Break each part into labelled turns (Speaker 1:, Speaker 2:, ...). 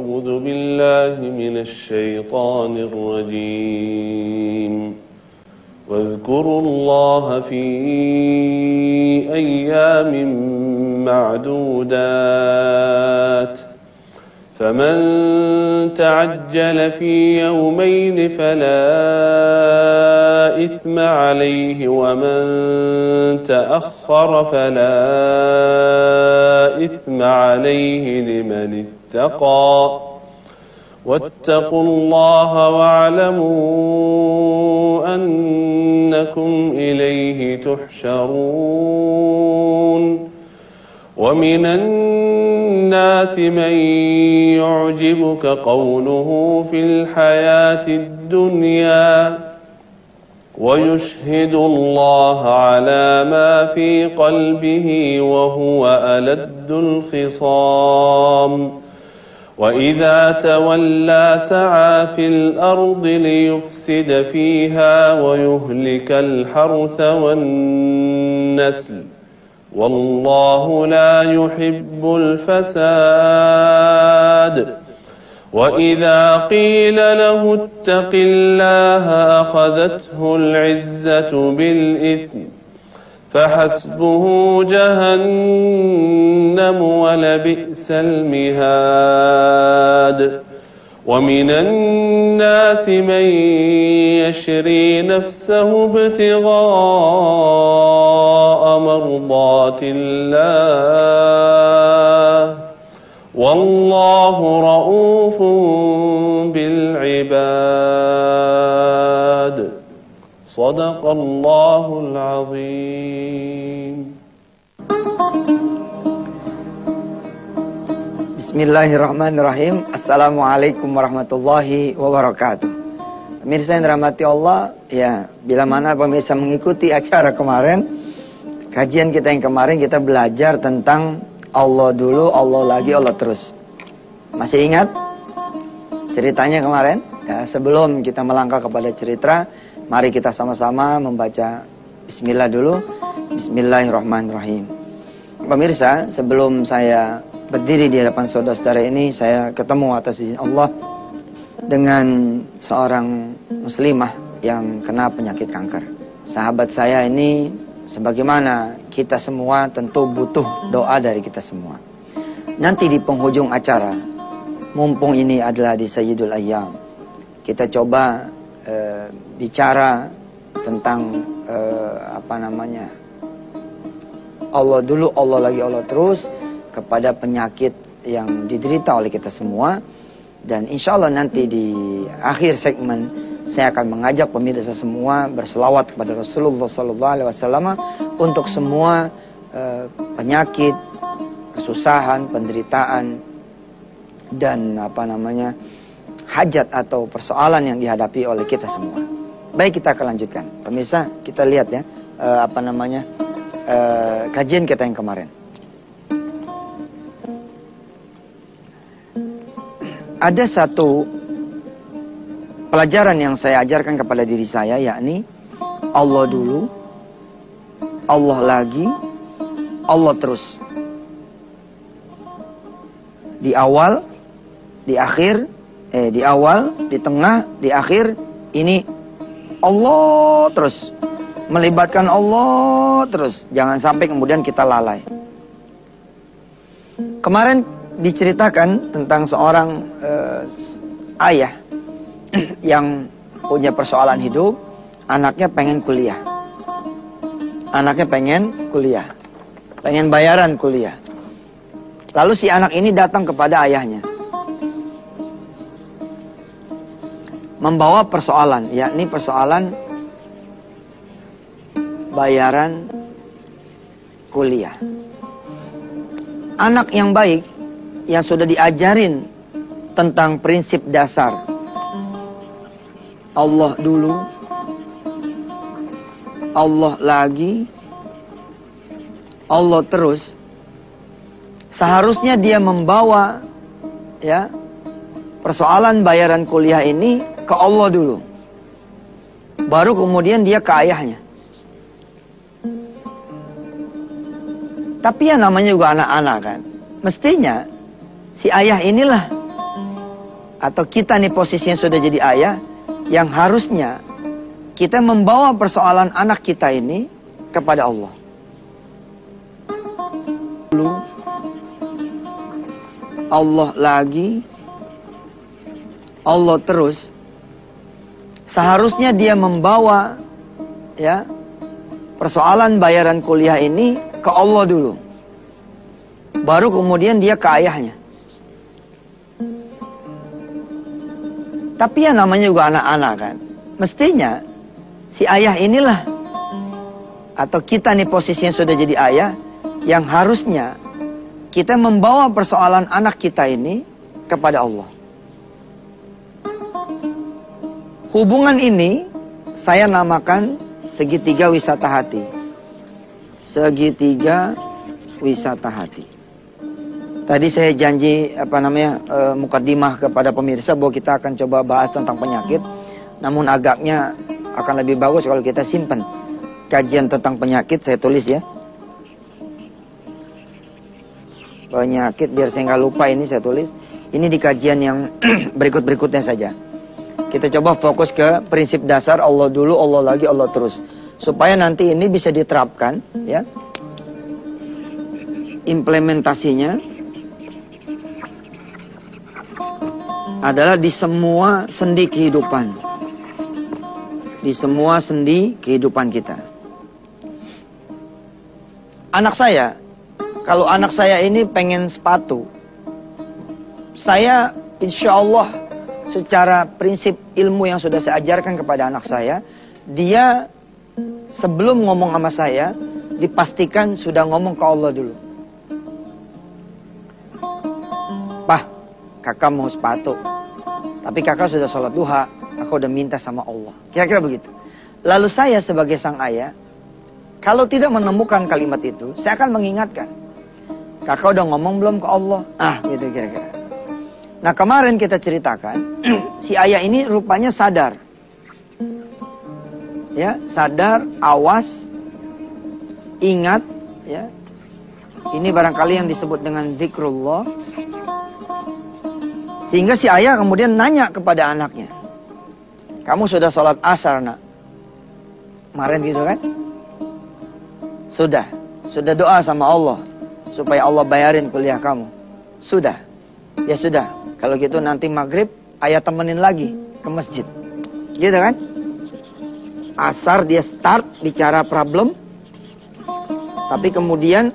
Speaker 1: أعوذ بالله من الشيطان الرجيم واذكروا الله في أيام معدودات فمن تعجل في يومين فلا إثم عليه ومن تأخر فلا إثم عليه لمن اتقى واتقوا الله واعلموا أنكم إليه تحشرون ومن الناس من يعجبك قوله في الحياة الدنيا ويشهد الله على ما في قلبه وهو ألد الخصام وإذا تولى سعى في الأرض ليفسد فيها ويهلك الحرث والنسل والله لا يحب الفساد وإذا قيل له اتق الله أخذته العزة بالإثم فحسبه جهنم ولبئس المهاد ومن الناس من يشري نفسه ابتغاء مرضات الله والله رؤوف بالعباد صدق الله العظيم.
Speaker 2: Bismillahirrahmanirrahim. Assalamualaikum warahmatullahi wabarakatuh. Pemirsa yang dirahmati Allah, ya, bila mana pemirsa mengikuti acara kemarin, kajian kita yang kemarin kita belajar tentang Allah dulu, Allah lagi, Allah terus. Masih ingat ceritanya kemarin? Ya, sebelum kita melangkah kepada cerita, mari kita sama-sama membaca Bismillah dulu. Bismillahirrahmanirrahim. Pemirsa, sebelum saya berdiri di hadapan saudara-saudara ini, saya ketemu atas izin Allah dengan seorang muslimah yang kena penyakit kanker. Sahabat saya ini, sebagaimana kita semua tentu butuh doa dari kita semua. Nanti di penghujung acara, mumpung ini adalah di Sayyidul Ayyam, kita coba bicara tentang Allah dulu, Allah lagi, Allah terus, kepada penyakit yang diderita oleh kita semua. Dan insya Allah nanti di akhir segmen saya akan mengajak pemirsa semua berselawat kepada Rasulullah SAW untuk semua penyakit, kesusahan, penderitaan, dan hajat atau persoalan yang dihadapi oleh kita semua. Baik, kita akan lanjutkan. Pemirsa, kita lihat ya kajian kita yang kemarin. Ada satu pelajaran yang saya ajarkan kepada diri saya, yakni Allah dulu, Allah lagi, Allah terus. Di awal, di akhir, di awal, di tengah, di akhir, ini Allah terus. Melibatkan Allah terus. Jangan sampai kemudian kita lalai. Kemarin diceritakan tentang seorang ayah yang punya persoalan hidup. Anaknya pengen kuliah. Anaknya pengen kuliah. Pengen bayaran kuliah. Lalu si anak ini datang kepada ayahnya, membawa persoalan, yakni persoalan bayaran kuliah. Anak yang baik, yang sudah diajarin tentang prinsip dasar Allah dulu, Allah lagi, Allah terus, seharusnya dia membawa ya persoalan bayaran kuliah ini ke Allah dulu, baru kemudian dia ke ayahnya. Tapi ya namanya juga anak-anak kan, mestinya si ayah inilah atau kita nih posisinya sudah jadi ayah, yang harusnya kita membawa persoalan anak kita ini kepada Allah. Allah lagi, Allah terus. Seharusnya dia membawa ya persoalan bayaran kuliah ini ke Allah dulu. Baru kemudian dia ke ayahnya. Tapi ya namanya juga anak-anak kan. Mestinya si ayah inilah, atau kita nih posisinya sudah jadi ayah, yang harusnya kita membawa persoalan anak kita ini kepada Allah. Hubungan ini saya namakan segitiga wisata hati. Segitiga wisata hati. Tadi saya janji mukadimah kepada pemirsa bahwa kita akan coba bahas tentang penyakit. Namun agaknya akan lebih bagus kalau kita simpan kajian tentang penyakit, saya tulis ya. Penyakit, biar saya nggak lupa, ini saya tulis. Ini di kajian yang berikut-berikutnya saja. Kita coba fokus ke prinsip dasar Allah dulu, Allah lagi, Allah terus. Supaya nanti ini bisa diterapkan ya. Implementasinya adalah di semua sendi kehidupan. Di semua sendi kehidupan kita. Anak saya, kalau anak saya ini pengen sepatu, saya insya Allah secara prinsip ilmu yang sudah saya ajarkan kepada anak saya, dia sebelum ngomong sama saya, dipastikan sudah ngomong ke Allah dulu. Pak, kakak mau sepatu, tapi kakak sudah sholat duha, aku udah minta sama Allah. Kira-kira begitu. Lalu saya sebagai sang ayah, kalau tidak menemukan kalimat itu, saya akan mengingatkan. Kakak udah ngomong belum ke Allah? Gitu kira-kira. Nah kemarin kita ceritakan, si ayah ini rupanya sadar. Ya, sadar, awas, ingat, ya. Ini barangkali yang disebut dengan zikrullah. Sehingga si ayah kemudian nanya kepada anaknya, kamu sudah sholat asar nak? Kemarin gitu kan? Sudah doa sama Allah supaya Allah bayarin kuliah kamu. Sudah. Ya sudah. Kalau gitu nanti maghrib ayah temenin lagi ke masjid. Gitu kan? Asar dia start bicara problem. Tapi kemudian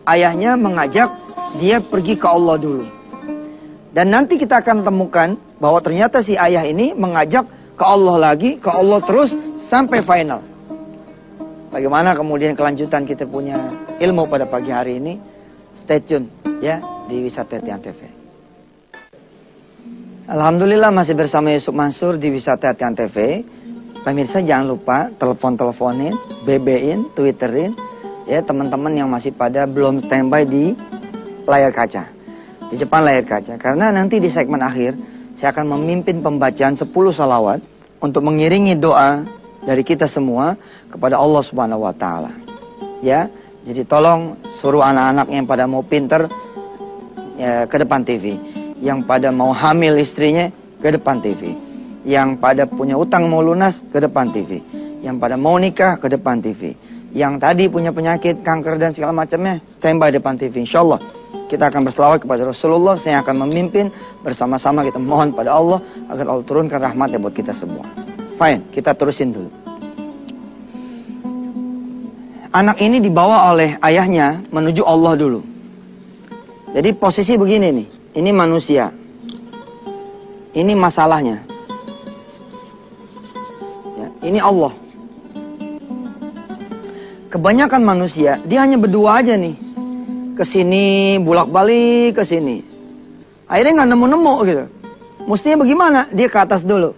Speaker 2: ayahnya mengajak dia pergi ke Allah dulu. Dan nanti kita akan temukan bahwa ternyata si ayah ini mengajak ke Allah lagi, ke Allah terus sampai final. Bagaimana kemudian kelanjutan kita punya ilmu pada pagi hari ini? Stay tune ya di Wisata Hati TV. Alhamdulillah masih bersama Yusuf Mansur di Wisata Hati TV. Pemirsa jangan lupa telepon-teleponin, BB-in, Twitterin ya teman-teman yang masih pada belum standby di layar kaca. Di depan layar kaca. Karena nanti di segmen akhir saya akan memimpin pembacaan 10 salawat untuk mengiringi doa dari kita semua kepada Allah Subhanahu wa taala. Ya, jadi tolong suruh anak-anak yang pada mau pinter ya, ke depan TV, yang pada mau hamil istrinya ke depan TV, yang pada punya utang mau lunas ke depan TV, yang pada mau nikah ke depan TV, yang tadi punya penyakit kanker dan segala macamnya standby depan TV. Insyaallah kita akan berselawat kepada Rasulullah. Saya akan memimpin bersama-sama, kita mohon pada Allah agar Allah turunkan rahmatnya buat kita semua. Fine, kita terusin dulu. Anak ini dibawa oleh ayahnya menuju Allah dulu. Jadi posisi begini nih. Ini manusia. Ini masalahnya. Ya, ini Allah. Kebanyakan manusia, dia hanya berdua aja nih. Kesini, bolak-balik, kesini. Akhirnya nggak nemu-nemu gitu. Mestinya bagaimana? Dia ke atas dulu.